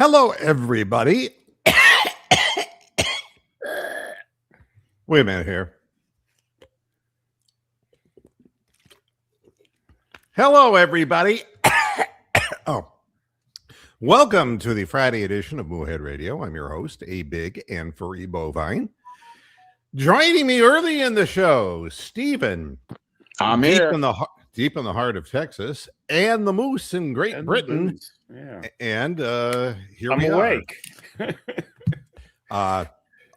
Hello, everybody. Wait a minute here. Hello, everybody. Welcome to the Friday edition of Moohead Radio. I'm your host, a big and furry bovine. Joining me early in the show, Stephen. I'm here. Deep in the heart of Texas, and the Moose in Great Britain. Yeah. And here I'm we awake. are.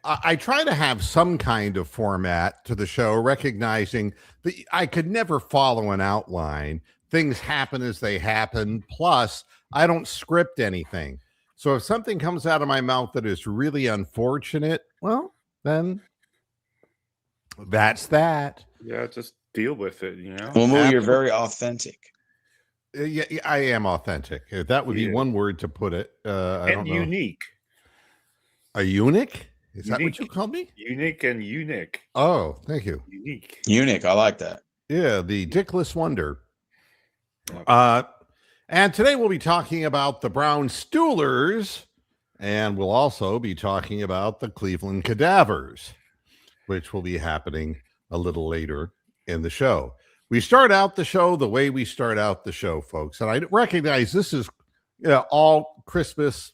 I try to have some kind of format to the show, recognizing that I could never follow an outline. Things happen as they happen. Plus, I don't script anything. So if something comes out of my mouth that is really unfortunate, well, then that's that. Yeah, just deal with it, you know? Well, Moo, you're very authentic. Yeah, I am authentic. That would be one word to put it. I don't know. Unique. A eunuch? Is that what you called me? Unique and eunuch. Oh, thank you. Unique. Eunuch, I like that. Yeah, the dickless wonder. And today we'll be talking about the Brown Stoolers, and we'll also be talking about the Cleveland Cadavers, which will be happening a little later in the show. We start out the show the way we start out the show, folks. And I recognize this is all Christmas,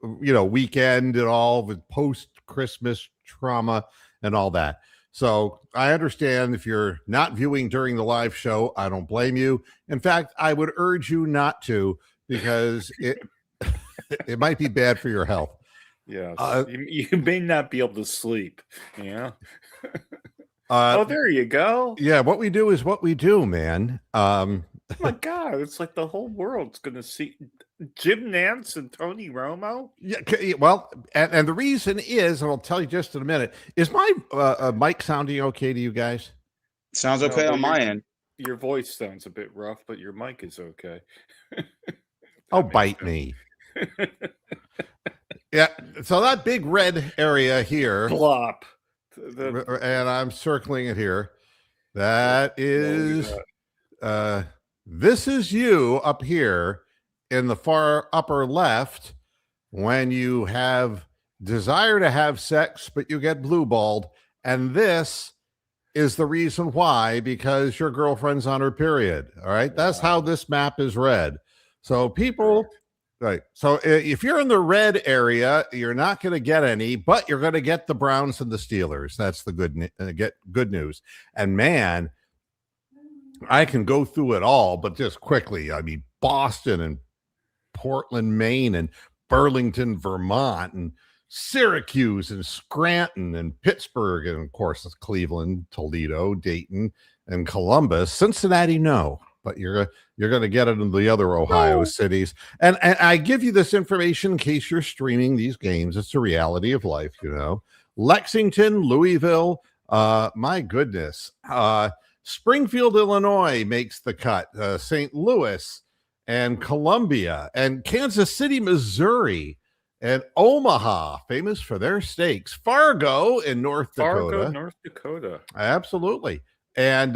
weekend and all with post-Christmas trauma and all that. So I understand if you're not viewing during the live show, I don't blame you. In fact, I would urge you not to, because it might be bad for your health. Yes. You may not be able to sleep. Yeah. There you go. Yeah, what we do is what we do, man. Oh my God, it's like the whole world's going to see Jim Nance and Tony Romo. Yeah, well, and the reason is, and I'll tell you just in a minute, is my mic sounding okay to you guys? Sounds okay on my end. Your voice sounds a bit rough, but your mic is okay. Oh, bite me. Yeah, so that big red area here. Plop. And I'm circling it here. That is, this is you up here in the far upper left when you have desire to have sex, but you get blue balled. And this is the reason why, because your girlfriend's on her period. All right. That's how this map is read. So people, right. So if you're in the red area, you're not going to get any, but you're going to get the Browns and the Steelers. That's the good news. And man, I can go through it all, but just quickly. I mean, Boston and Portland, Maine, and Burlington, Vermont, and Syracuse and Scranton and Pittsburgh, and of course it's Cleveland, Toledo, Dayton, and Columbus. Cincinnati, no, but you're going to get it in the other Ohio cities. And I give you this information in case you're streaming these games. It's a reality of life, Lexington, Louisville, my goodness. Springfield, Illinois makes the cut. St. Louis and Columbia and Kansas City, Missouri, and Omaha, famous for their steaks. Fargo in North Dakota. Absolutely. And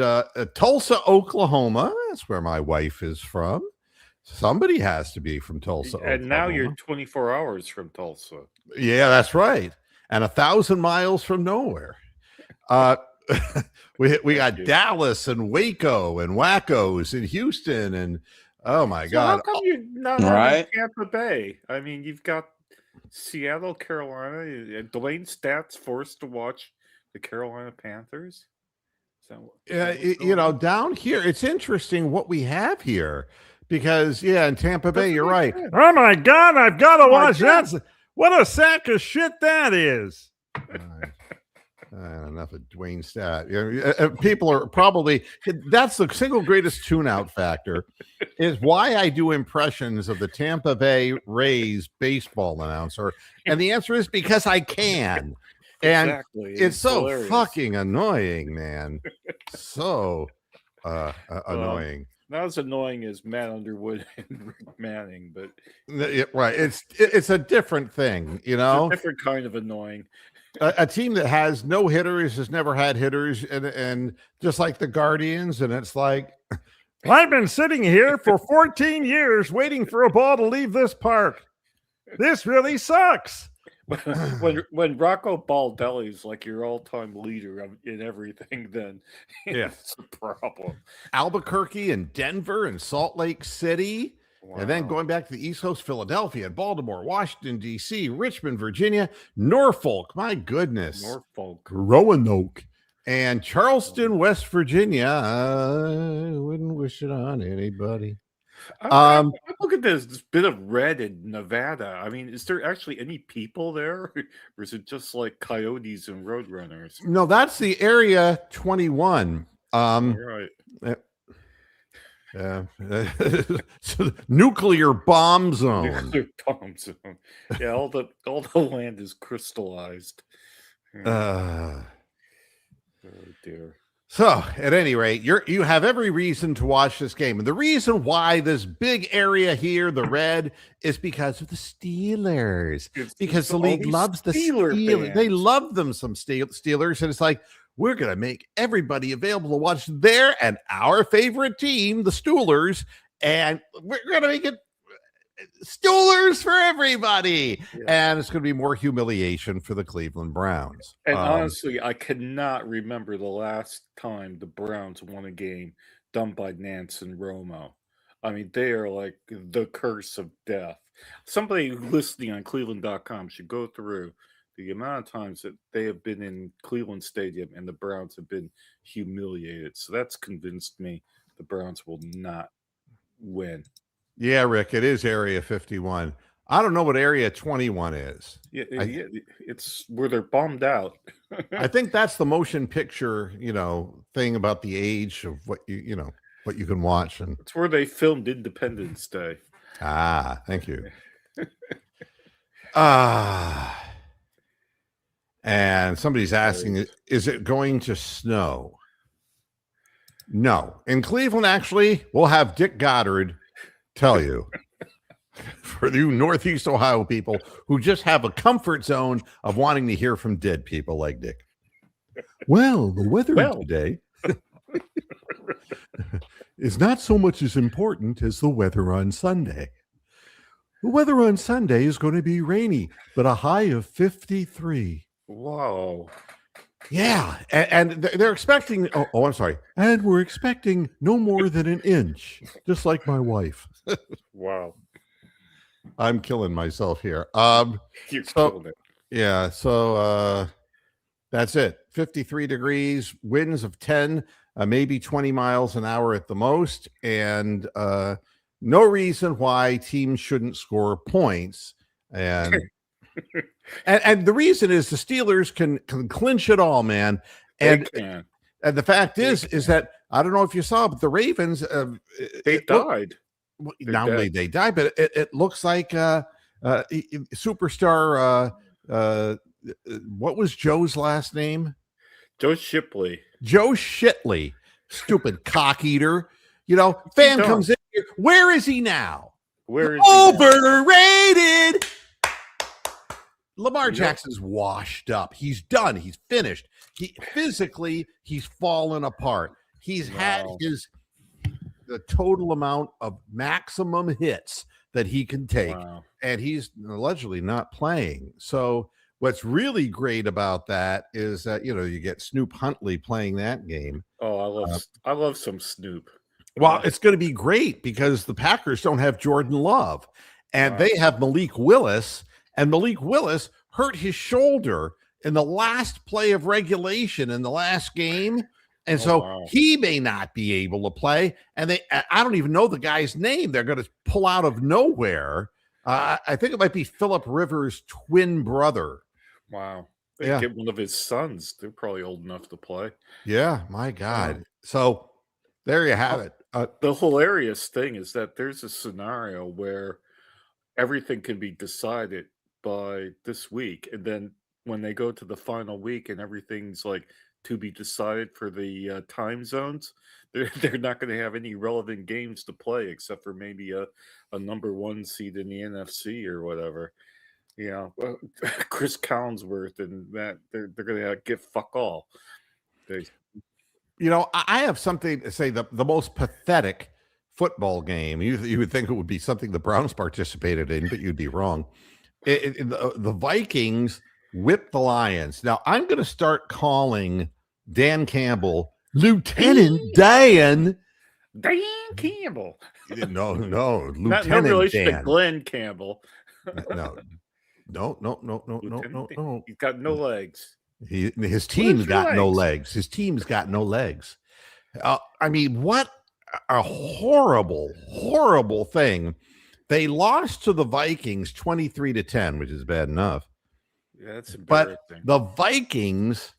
Tulsa, Oklahoma. That's where my wife is from. Somebody has to be from Tulsa, and Oklahoma. Now you're 24 hours from Tulsa. Yeah, that's right. And 1,000 miles from nowhere. We got Dallas and Waco and Wackos in Houston, and oh my God! How come you're not in Tampa Bay? I mean, you've got Seattle, Carolina, and Dwayne Statt's forced to watch the Carolina Panthers. Down here, it's interesting what we have here, because in Tampa Bay, you're right. Good. Oh my God, I've got to watch that. What a sack of shit that is. Enough of Dwayne Stat. People are probably, that's the single greatest tune-out factor, is why I do impressions of the Tampa Bay Rays baseball announcer. And the answer is because I can. And exactly. It's so hilarious. Fucking annoying, man. So annoying. Not as annoying as Matt Underwood and Rick Manning, but right. It's a different thing, It's a different kind of annoying. A team that has no hitters, has never had hitters, and just like the Guardians, and it's like, I've been sitting here for 14 years waiting for a ball to leave this park. This really sucks. when Rocco Baldelli's like your all-time leader in everything, then Yeah. it's a problem. Albuquerque and Denver and Salt Lake City. And then Wow. going back to the East Coast, Philadelphia, Baltimore, Washington, D.C., Richmond, Virginia, Norfolk, my goodness, Norfolk. Roanoke, and Charleston, West Virginia. I wouldn't wish it on anybody. Look at this bit of red in Nevada. I mean, is there actually any people there? Or is it just like coyotes and roadrunners? No, that's the Area 21. All right. So nuclear bomb zone. Nuclear bomb zone. Yeah, all the land is crystallized. Uh, Oh dear. So, at any rate, you have every reason to watch this game. And the reason why this big area here, the red, is because of the Steelers. Because the league loves the Steelers. They love them some Steelers. And it's like, we're going to make everybody available to watch their and our favorite team, the Stoolers. And we're going to make it Stoolers for everybody. Yeah. And it's going to be more humiliation for the Cleveland Browns. And honestly, I cannot remember the last time the Browns won a game done by Nance and Romo. I mean, they are like the curse of death. Somebody listening on Cleveland.com should go through the amount of times that they have been in Cleveland Stadium and the Browns have been humiliated. So that's convinced me the Browns will not win. Yeah, Rick, it is Area 51. I don't know what Area 21 is. Yeah, it's where they're bombed out. I think that's the motion picture, thing about the age of what what you can watch. And it's where they filmed Independence Day. Thank you. And somebody's asking, is it going to snow? No. In Cleveland, actually, we'll have Dick Goddard tell you. For you Northeast Ohio people who just have a comfort zone of wanting to hear from dead people like Dick. Well, the weather today is not so much as important as the weather on Sunday. The weather on Sunday is going to be rainy, but a high of 53. Wow. Yeah, and they're expecting, I'm sorry, and we're expecting no more than an inch, just like my wife. Wow. I'm killing myself here. You're killing it. Yeah, so that's it. 53 degrees, winds of 10, maybe 20 miles an hour at the most, and no reason why teams shouldn't score points. And and the reason is the Steelers can clinch it all, man. And the fact is that I don't know if you saw, but the Ravens they died. Not only they died, but it looks like superstar. What was Joe's last name? Joe Shipley. Joe Shitley, stupid cock eater. Fan comes in here. Where is he now? Where is overrated? Lamar Jackson's washed up. He's done. He's finished. He's fallen apart. He's had the total amount of maximum hits that he can take, and he's allegedly not playing. So what's really great about that is that you get Snoop Huntley playing that game. Oh, I love some Snoop. Well, it's going to be great because the Packers don't have Jordan Love, and they have Malik Willis. And Malik Willis hurt his shoulder in the last play of regulation in the last game. And he may not be able to play. And I don't even know the guy's name. They're going to pull out of nowhere. I think it might be Phillip Rivers' twin brother. Wow. They get one of his sons. They're probably old enough to play. Yeah, my God. So there you have it. The hilarious thing is that there's a scenario where everything can be decided by this week, and then when they go to the final week and everything's like to be decided for the time zones, they're not going to have any relevant games to play except for maybe a number one seed in the NFC or whatever. Chris Collinsworth and that they're going to get fuck all. I have something to say. The most pathetic football game, you would think it would be something the Browns participated in, but you'd be wrong. The Vikings whipped the Lions. Now I'm going to start calling Dan Campbell Lieutenant Dan. Dan Campbell. No, No Lieutenant relation to Dan. Glenn Campbell. No. He's got no legs. His team's got no legs? legs. His team's got no legs. I mean, what a horrible thing. They lost to the Vikings 23-10, which is bad enough. Yeah, that's embarrassing. But the Vikings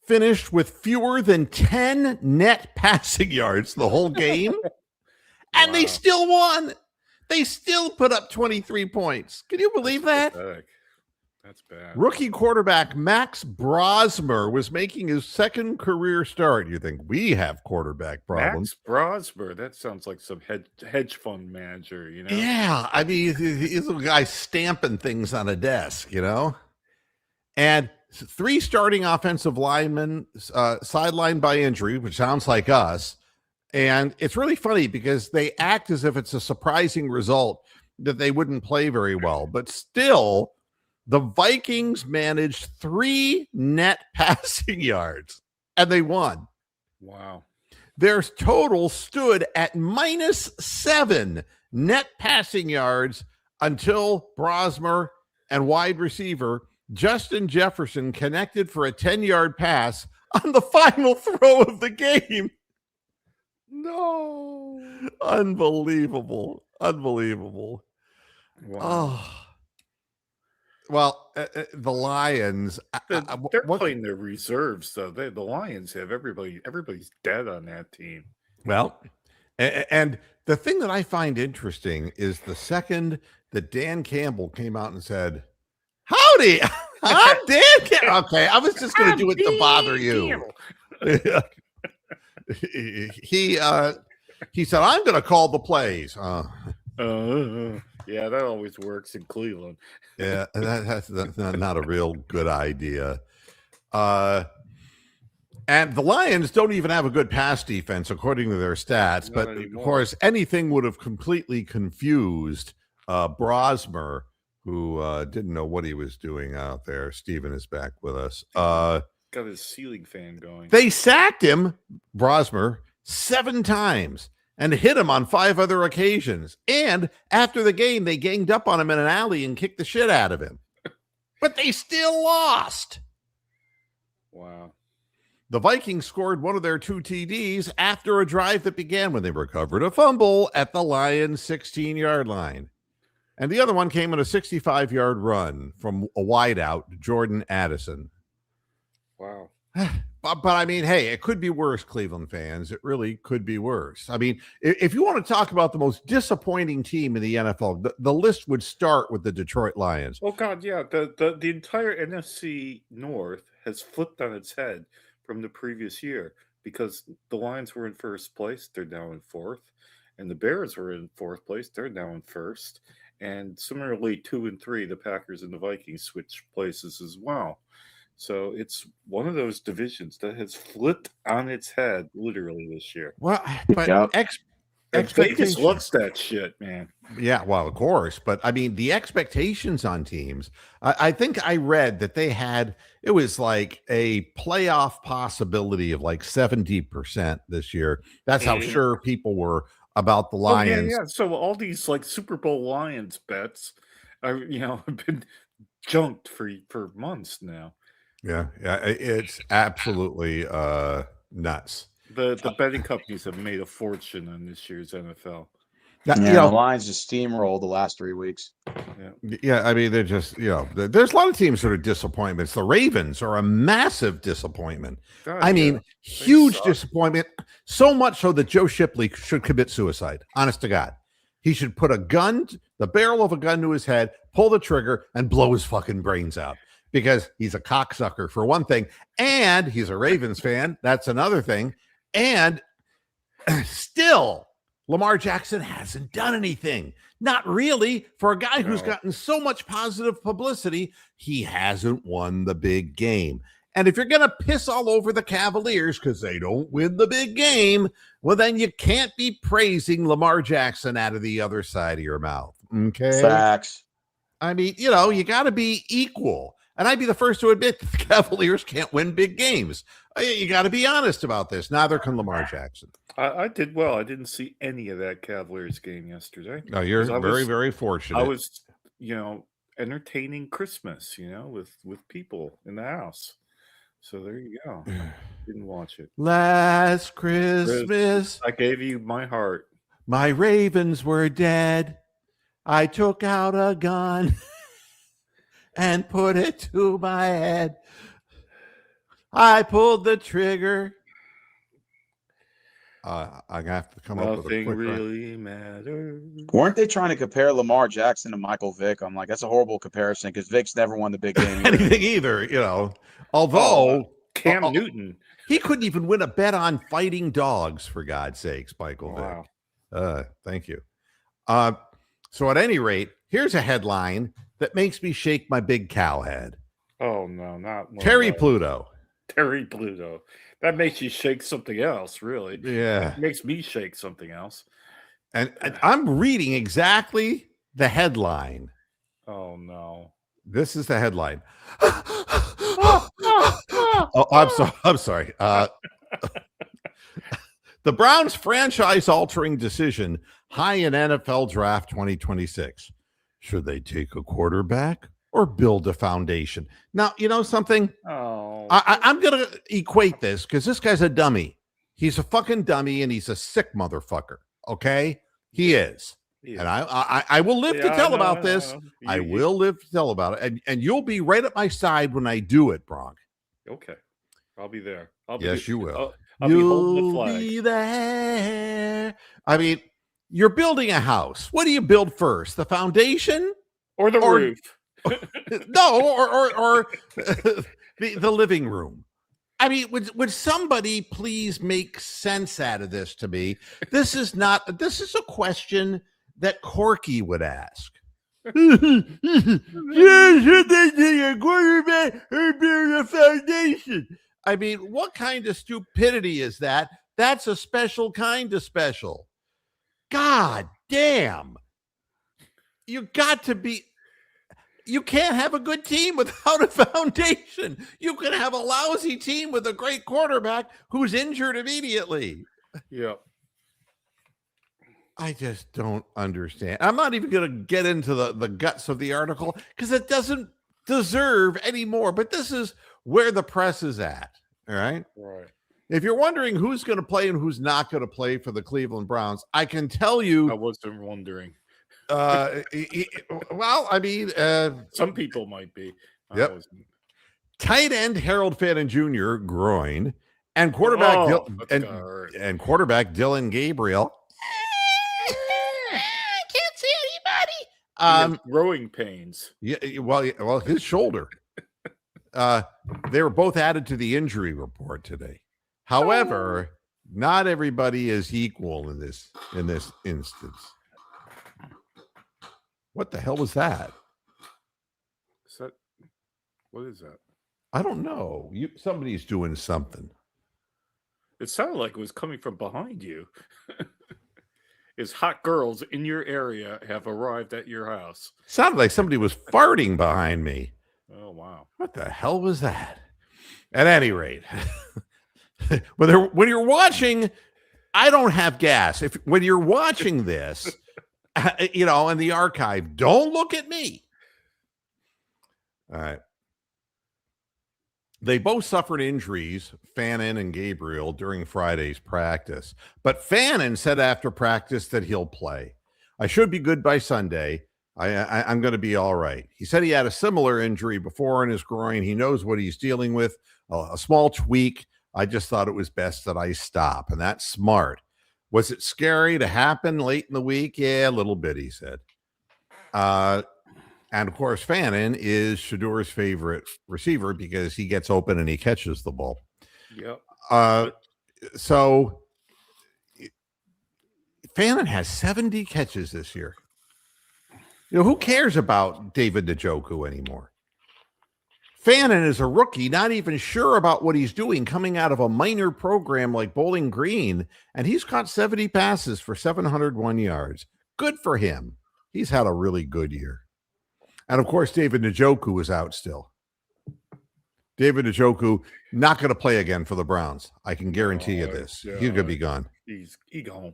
finished with fewer than 10 net passing yards the whole game, and they still won. They still put up 23 points. Can you believe that? Pathetic. That's bad. Rookie quarterback Max Brosmer was making his second career start. You think we have quarterback problems? Max Brosmer. That sounds like some hedge fund manager, you know? Yeah. I mean, he's a guy stamping things on a desk, you know? And 3 starting offensive linemen sidelined by injury, which sounds like us. And it's really funny because they act as if it's a surprising result that they wouldn't play very well. But still, the Vikings managed 3 net passing yards, and they won. Wow. Their total stood at -7 net passing yards until Brosmer and wide receiver Justin Jefferson connected for a 10-yard pass on the final throw of the game. No. Unbelievable. Wow. Oh. Well, the Lions. They're playing their reserves, though. The Lions have everybody's dead on that team. Well, and the thing that I find interesting is the second that Dan Campbell came out and said, "Howdy, I'm Dan Campbell." Okay, I was just going to do it to bother you. He said, "I'm going to call the plays." Yeah, that always works in Cleveland. Yeah, that's not a real good idea. And the Lions don't even have a good pass defense, according to their stats. Not But anymore. of course, anything would have completely confused Brosmer, who didn't know what he was doing out there. Steven is back with us. Got his ceiling fan going. They sacked him, Brosmer, 7 times and hit him on 5 other occasions. And after the game, they ganged up on him in an alley and kicked the shit out of him. But they still lost. Wow. The Vikings scored one of their 2 TDs after a drive that began when they recovered a fumble at the Lions' 16-yard line. And the other one came on a 65-yard run from a wideout, Jordan Addison. Wow. But I mean, hey, it could be worse, Cleveland fans. It really could be worse. I mean, if you want to talk about the most disappointing team in the NFL, the list would start with the Detroit Lions. Oh God, yeah. The entire NFC North has flipped on its head from the previous year because the Lions were in first place, they're now in 4th, and the Bears were in 4th place, they're now in 1st, and similarly 2 and 3, the Packers and the Vikings switched places as well. So it's one of those divisions that has flipped on its head literally this year. Well, but Vegas loves that shit, man. Yeah, well, of course. But I mean, the expectations on teams, I think I read that it was like a playoff possibility of like 70% this year. That's how sure people were about the Lions. Yeah. So all these like Super Bowl Lions bets have been junked for months now. Yeah, it's absolutely nuts. The betting companies have made a fortune on this year's NFL. Now, the Lions just steamrolled the last 3 weeks. Yeah, I mean, they're just, there's a lot of teams that are disappointments. The Ravens are a massive disappointment. God, huge disappointment. So much so that Joe Shipley should commit suicide. Honest to God. He should put the barrel of a gun to his head, pull the trigger, and blow his fucking brains out. Because he's a cocksucker, for one thing, and he's a Ravens fan. That's another thing. And still, Lamar Jackson hasn't done anything. Not really. For a guy who's gotten so much positive publicity, he hasn't won the big game. And if you're going to piss all over the Cavaliers because they don't win the big game, well, then you can't be praising Lamar Jackson out of the other side of your mouth. Okay? Facts. I mean, you got to be equal. And I'd be the first to admit that the Cavaliers can't win big games. You got to be honest about this. Neither can Lamar Jackson. I did well. I didn't see any of that Cavaliers game yesterday. No, you're 'Cause I very, was- very fortunate. I was, entertaining Christmas, with people in the house. So there you go. Didn't watch it. Last Christmas, I gave you my heart. my ravens were dead. I took out a gun and put it to my head. I pulled the trigger. I'm going to have to come up with a Nothing quick really matters. Weren't they trying to compare Lamar Jackson to Michael Vick? I'm like, that's a horrible comparison because Vick's never won the big game. either. anything either, Although Cam Newton. he couldn't even win a bet on fighting dogs, for God's sakes, Michael Wow. Vick. Thank you. So at any rate, here's a headline that makes me shake my big cow head. Oh no, not one of Terry those. Pluto. Terry Pluto. That makes you shake something else, really. Yeah. It makes me shake something else. And I'm reading exactly the headline. Oh no. This is the headline. Oh, I'm sorry. The Browns franchise-altering decision high in NFL Draft 2026. Should they take a quarterback or build a foundation? Now, you know something? Oh. I'm going to equate this because this guy's a dummy. He's a fucking dummy and he's a sick motherfucker. Okay? He is. Yeah. And I will live to Yeah, tell I know, about I this. know. I will live to tell about it. And you'll be right at my side when I do it, Bronk. Okay. I'll be there. Yes, you will. I'll be holding the You'll flag. be there. I mean, you're building a house. What do you build first? The foundation? Or the or- roof. No, or the living room. I mean, would somebody please make sense out of this to me? This is a question that Corky would ask. Should they take a quarterback or build a foundation? I mean, what kind of stupidity is that? That's a special kind of special. God damn. You can't have a good team without a foundation. You can have a lousy team with a great quarterback who's injured immediately. Yeah. I just don't understand. I'm not even going to get into the guts of the article because it doesn't deserve any more. But this is where the press is at. All right. Right. If you're wondering who's going to play and who's not going to play for the Cleveland Browns, I can tell I you. wasn't wondering. Well, I mean, Some people might be. I Yep. wasn't. tight end Harold Fannin Jr. groin and quarterback Oh, that's gotta hurt. and quarterback Dylan Gabriel. I can't see anybody. He has growing pains. Well, his shoulder. They were both added to the injury report today. However, not everybody is equal in this instance. What the hell was that? What is that? I don't know. Somebody's doing something. It sounded like it was coming from behind you. Is hot girls in your area have arrived at your house? Sounded like somebody was farting behind me. Oh wow. What the hell was that? At any rate, when you're watching, I don't have gas. When you're watching this, in the archive, don't look at me. All right. They both suffered injuries, Fannin and Gabriel, during Friday's practice. But Fannin said after practice that he'll play. I should be good by Sunday. I'm going to be all right. He said he had a similar injury before in his groin. He knows what he's dealing with, a small tweak. I just thought it was best that I stop, and that's smart. Was it scary to happen late in the week? Yeah, a little bit, he said. And, of course, Fannin is Shadur's favorite receiver because he gets open and he catches the ball. Yep. So Fannin has 70 catches this year. Who cares about David Njoku anymore? Fannin is a rookie, not even sure about what he's doing, coming out of a minor program like Bowling Green, and he's caught 70 passes for 701 yards. Good for him. He's had a really good year. And of course, David Njoku is out still. David Njoku not going to play again for the Browns. I can guarantee you this. He's going to be gone. He's gone.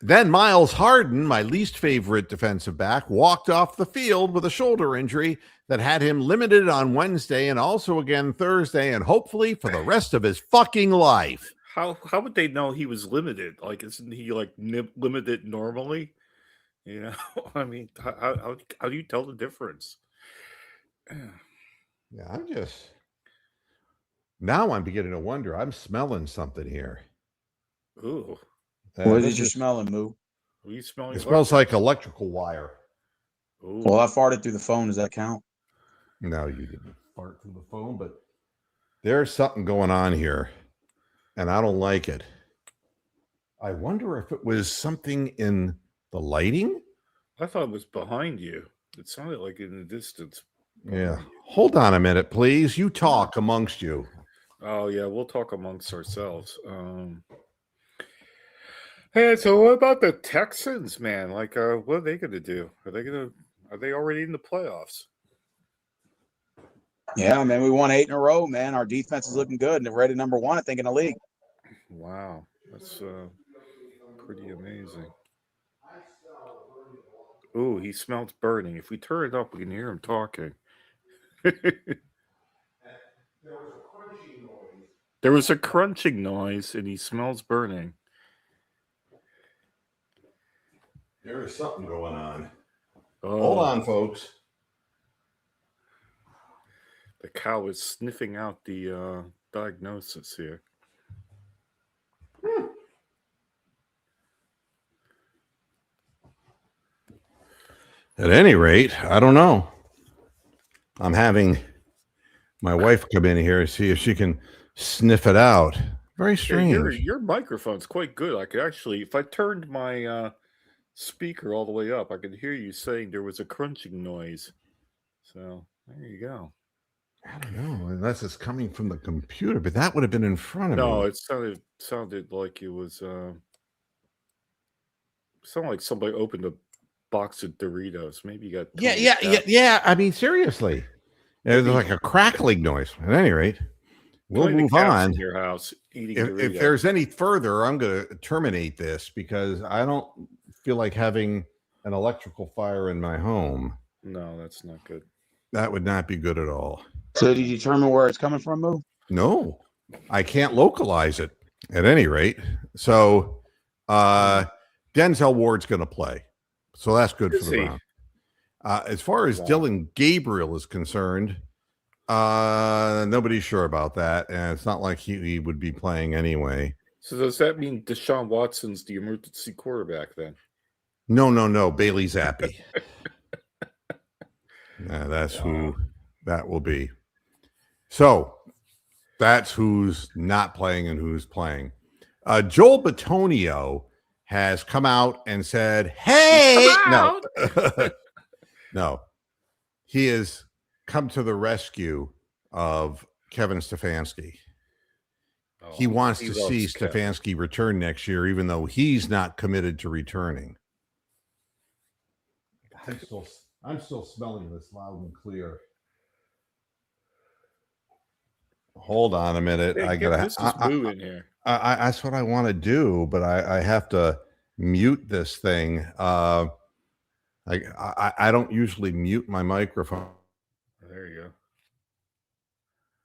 Then Miles Harden, my least favorite defensive back, walked off the field with a shoulder injury that had him limited on Wednesday and also again Thursday and hopefully for the rest of his fucking life. How would they know he was limited? Like, isn't he like limited normally? You know, I mean, how do you tell the difference? Yeah, now I'm beginning to wonder. I'm smelling something here. Ooh, What is you smelling, Moo? what are you smelling? It smells like electrical wire. Ooh. Well, I farted through the phone. Does that count? No, you didn't fart through the phone, but there's something going on here, and I don't like it. I wonder if it was something in the lighting. I thought it was behind you. It sounded like in the distance. Yeah. Hold on a minute, please. You talk amongst you. Oh yeah, we'll talk amongst ourselves. Hey, so what about the Texans, man? Like, what are they going to do? Are they already in the playoffs? Yeah, man. We won 8 in a row, man. Our defense is looking good, and they're rated number 1, I think, in the league. Wow, that's pretty amazing. Ooh, he smells burning. If we turn it up, we can hear him talking. There was a crunching noise, and he smells burning. There is something going on. Oh, Hold on, folks. the cow is sniffing out the diagnosis here. At any rate, I don't know. I'm having my wife come in here and see if she can sniff it out. Very strange. Your microphone's quite good. I could actually, if I turned my speaker all the way up, I could hear you saying there was a crunching noise. So there you go. I don't know, unless it's coming from the computer, but that would have been in front of No, me. it sounded like it was sounded like somebody opened a box of Doritos. Maybe you got Yeah. I mean, seriously. There's like a crackling noise. At any rate, we'll move on. In your house eating If Doritos. there's any further, I'm going to terminate this because I don't feel like having an electrical fire in my home. No, that's not good. That would not be good at all. So, did you determine where it's coming from, Moo? No, I can't localize it at any rate. So, Denzel Ward's going to play. So that's good for the Browns. As far as Dylan Gabriel is concerned, nobody's sure about that. And it's not like he would be playing anyway. So does that mean Deshaun Watson's the emergency quarterback then? No. Bailey Zappi. That's who that will be. So that's who's not playing and who's playing. Joel Bitonio has come out and said, hey, no, he has come to the rescue of Kevin Stefanski. He wants to see Stefanski return next year, even though he's not committed to returning. I'm still smelling this loud and clear. Hold on a minute. Hey, I gotta. in here. That's what I want to do, but I have to mute this thing. I don't usually mute my microphone. There you go.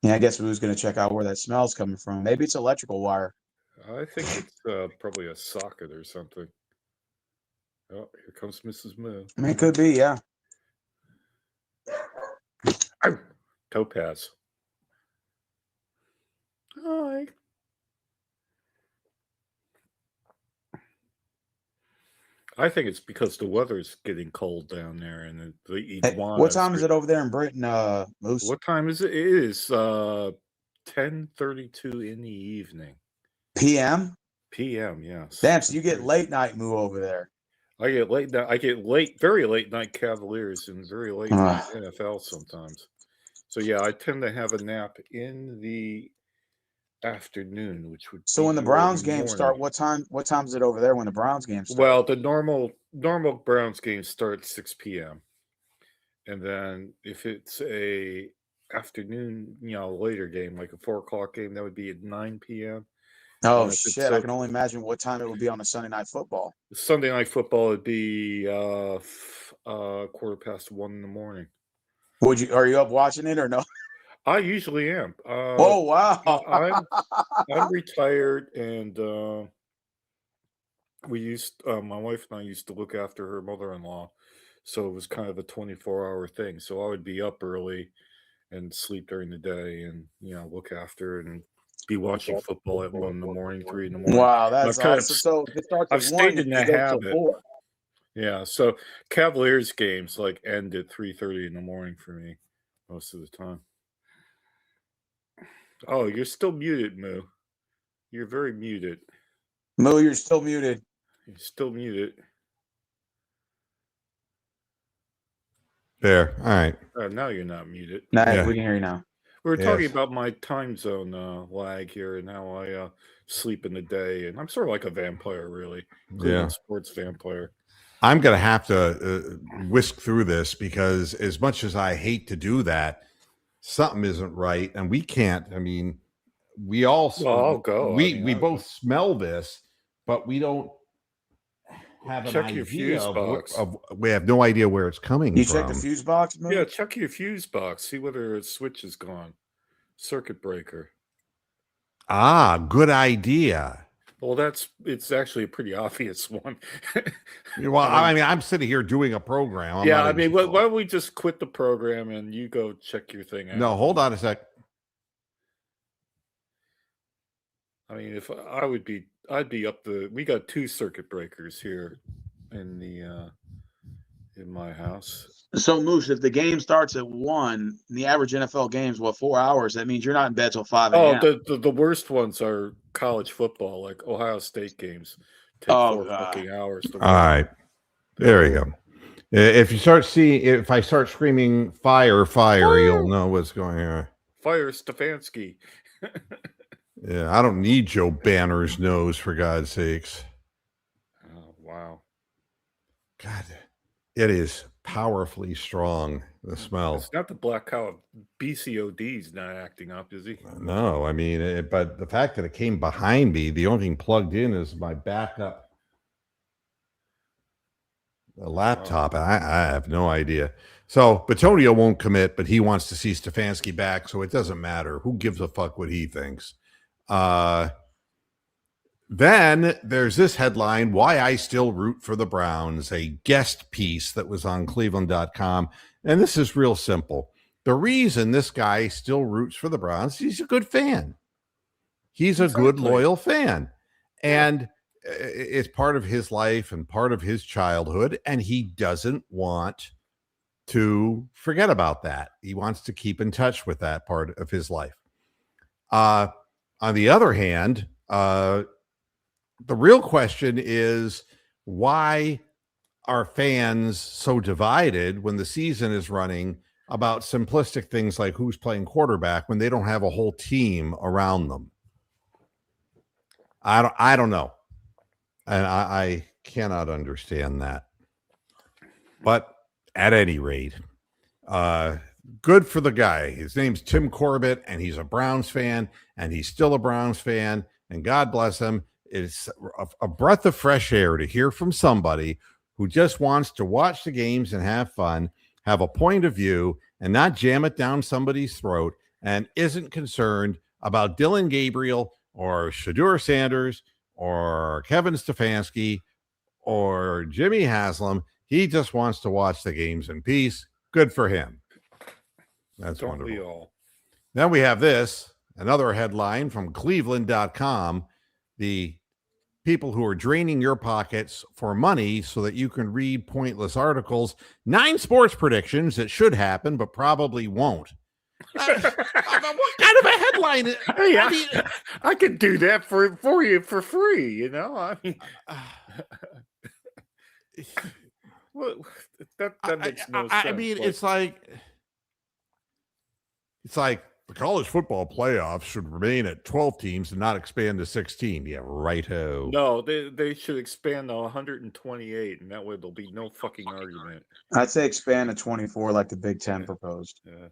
Yeah, I guess we was going to check out where that smell's coming from. Maybe it's electrical wire. I think it's probably a socket or something. Oh, here comes Mrs. Moo. I mean, it could be, yeah. Topaz. Hi. I think it's because the weather's getting cold down there, and the iguanas. What time is it over there in Britain, Moose? What time is it? It is 10:32 in the evening. PM? PM, yes. Damn, so you get late night Moo over there. I get late night. I get very late night Cavaliers and very late night NFL sometimes. So yeah, I tend to have a nap in the afternoon, which would. So when the Browns games start, what time is it over there when the Browns games start? Well, the normal Browns games start at 6 p.m. And then if it's a afternoon, later game, like a 4 o'clock game, that would be at 9 p.m. Oh And if it's shit! I can only imagine what time it would be on a Sunday night football. Sunday night football, it'd be 1:15 in the morning. Are you up watching it or no? I usually am. Oh wow! I'm retired, and my wife and I used to look after her mother-in-law, so it was kind of a 24-hour thing. So I would be up early and sleep during the day, and look after and be watching football at 1 in the morning, 3 in the morning. Wow, that's I've kind of awesome. So it starts I've at stayed 1 in and that goes till habit. 4. Yeah, so Cavaliers games end at 3:30 in the morning for me most of the time. Oh, you're still muted, Moo. You're very muted. Moo, you're still muted. You're still muted. There. All right. Now you're not muted. Nah, Yeah. we can hear you now. We were talking Yes. about my time zone lag here and how I sleep in the day, and I'm sort of like a vampire, really. Cleveland sports vampire. I'm going to have to whisk through this because as much as I hate to do that, something isn't right, and we can't. I mean, we all I'll go. we both smell this, but we don't have an Check your idea fuse box. we have no idea where it's coming You from. check the fuse box, Moo? Yeah, check your fuse box. See whether a switch is gone. Circuit breaker. Ah, good idea. Well, it's actually a pretty obvious one. Well, I mean, I'm sitting here doing a program. Why don't we just quit the program and you go check your thing out? No, hold on a sec. I mean, if I'd be up we got 2 circuit breakers here in my house. So, Moose, if the game starts at 1, the average NFL game's 4 hours? That means you're not in bed till 5 a.m. Oh, the worst ones are college football, like Ohio State games. Take 4 fucking hours. All right, there you go. If I start screaming fire, you'll know what's going on. Fire Stefanski. Yeah, I don't need Joe Banner's nose, for God's sakes. Oh, wow. God, it is powerfully strong, the smell. It's not the black cow. BCOD's not acting up, is he? No, I mean, but the fact that it came behind me, the only thing plugged in is my backup laptop. I have no idea. So Batonio won't commit, but he wants to see Stefanski back, so it doesn't matter. Who gives a fuck what he thinks? Then there's this headline, Why I Still Root for the Browns, a guest piece that was on Cleveland.com. And this is real simple. The reason this guy still roots for the Browns, he's a good fan. He's a good, loyal fan. And it's part of his life and part of his childhood. And he doesn't want to forget about that. He wants to keep in touch with that part of his life. On the other hand, the real question is, why are fans so divided when the season is running about simplistic things like who's playing quarterback when they don't have a whole team around them? I don't know. And I cannot understand that. But at any rate, good for the guy. His name's Tim Corbett, and he's a Browns fan, and he's still a Browns fan, and God bless him. It's a breath of fresh air to hear from somebody who just wants to watch the games and have fun, have a point of view, and not jam it down somebody's throat, and isn't concerned about Dylan Gabriel or Shadur Sanders or Kevin Stefanski or Jimmy Haslam. He just wants to watch the games in peace. Good for him. That's Don't wonderful. we all? Then we have this, another headline from Cleveland.com. The people who are draining your pockets for money so that you can read pointless articles. 9 sports predictions that should happen, but probably won't. What kind of a headline? Hey, I could do that for you for free, I mean, that makes no sense. I mean, it's like The college football playoffs should remain at 12 teams and not expand to 16. Yeah, righto. No, they should expand to 128, and that way there'll be no fucking argument. I'd say expand to 24 like the Big Ten proposed. Yeah.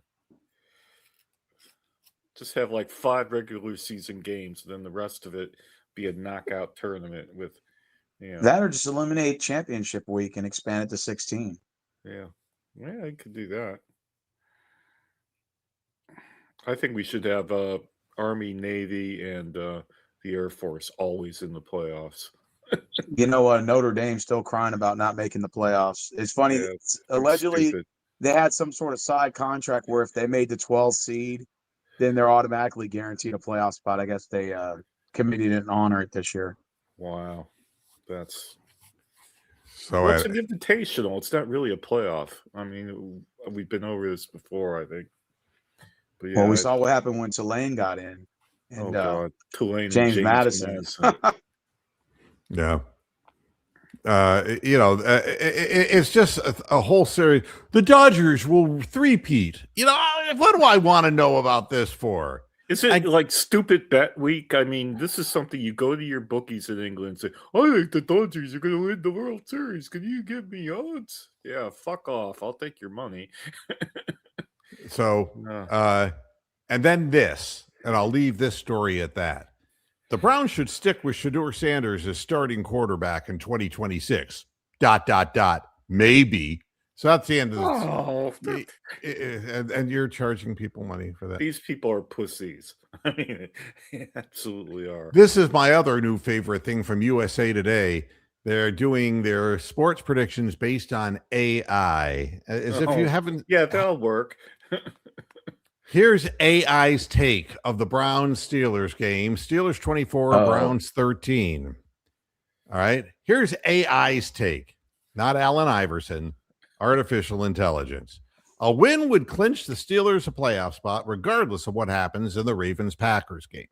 Just have like 5 regular season games, then the rest of it be a knockout tournament with, That or just eliminate championship week and expand it to 16. Yeah, I could do that. I think we should have Army, Navy, and the Air Force always in the playoffs. You know what? Notre Dame's still crying about not making the playoffs. It's funny. Yeah, Allegedly, stupid. they had some sort of side contract where if they made the 12th seed, then they're automatically guaranteed a playoff spot. I guess they committee didn't honor it this year. Wow, that's So it's an invitational. It's not really a playoff. I mean, we've been over this before, I think. But yeah, Well, we saw what happened when Tulane got in. And God, Tulane and James Madison. yeah. It's just a whole series. The Dodgers will three-peat. What do I want to know about this for? Is it like stupid bet week? I mean, this is something you go to your bookies in England and say, I think the Dodgers are going to win the World Series. Can you give me odds? Yeah, fuck off. I'll take your money. So, and then this, and I'll leave this story at that. The Browns should stick with Shedeur Sanders as starting quarterback in 2026. ... Maybe. So that's the end of this. And you're charging people money for that. These people are pussies. I mean, they absolutely are. This is my other new favorite thing from USA Today. They're doing their sports predictions based on AI. As if you haven't. Yeah, that'll work. Here's AI's take of the Browns-Steelers game. Steelers 24, Browns 13. All right. Here's AI's take, not Allen Iverson, artificial intelligence. A win would clinch the Steelers a playoff spot regardless of what happens in the Ravens-Packers game.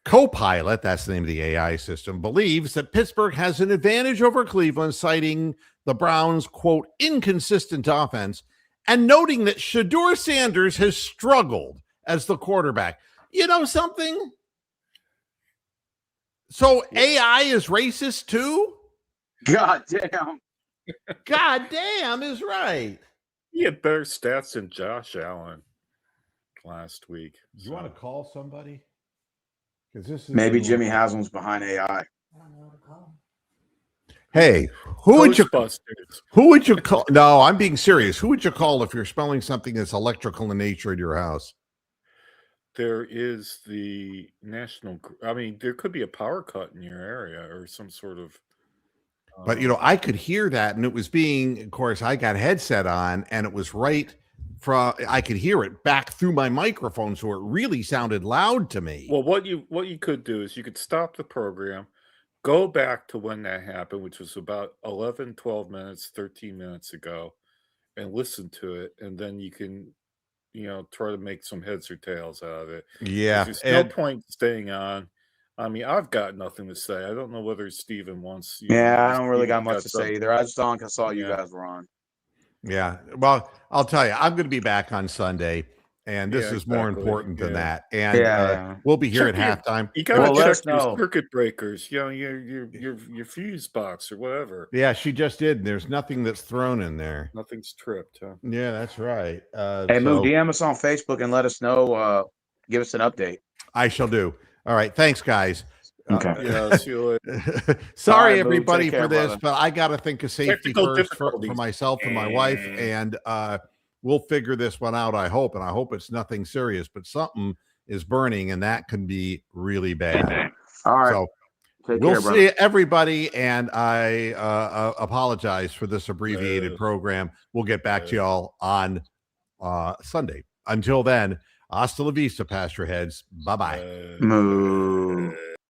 Copilot, that's the name of the AI system, believes that Pittsburgh has an advantage over Cleveland, citing the Browns' quote, inconsistent offense, and noting that Shedeur Sanders has struggled as the quarterback. You know something? So AI is racist too? God damn. God damn is right. He had better stats than Josh Allen last week. You want to call somebody? Because this is maybe Jimmy Haslam's behind AI. I don't know what to call him. Hey, who would you Ghostbusters. call? No, I'm being serious. Who would you call if you're spelling something that's electrical in nature at your house? There is the national. I mean, there could be a power cut in your area or some sort of. But I could hear that, and it was being. Of course, I got headset on, and it was right from. I could hear it back through my microphone, so it really sounded loud to me. Well, what you could do is you could stop the program, go back to when that happened, which was about 11, 12 minutes, 13 minutes ago, and listen to it, and then you can, try to make some heads or tails out of it. Yeah, there's no point staying on. I mean, I've got nothing to say. I don't know whether Steven wants. Yeah, I don't really got much to say either. I just thought I saw you guys were on. Yeah, well, I'll tell you, I'm going to be back on Sunday, and this is more important than that. And we'll be here at halftime. You got to check your circuit breakers, your fuse box or whatever. Yeah, she just did. There's nothing that's thrown in there. Nothing's tripped, huh? Yeah, that's right. Hey, Moo, DM us on Facebook and let us know. Give us an update. I shall do. All right. Thanks, guys. Okay. Yeah, see you later. Sorry, right, everybody, care, for this, brother. but I got to think of safety first for myself and my wife, and we'll figure this one out, I hope, and I hope it's nothing serious, but something is burning, and that can be really bad. All right. So Take we'll care, see everybody, and I apologize for this abbreviated program. We'll get back to y'all on Sunday. Until then, hasta la vista, Pastor Heads. Bye-bye. Moo.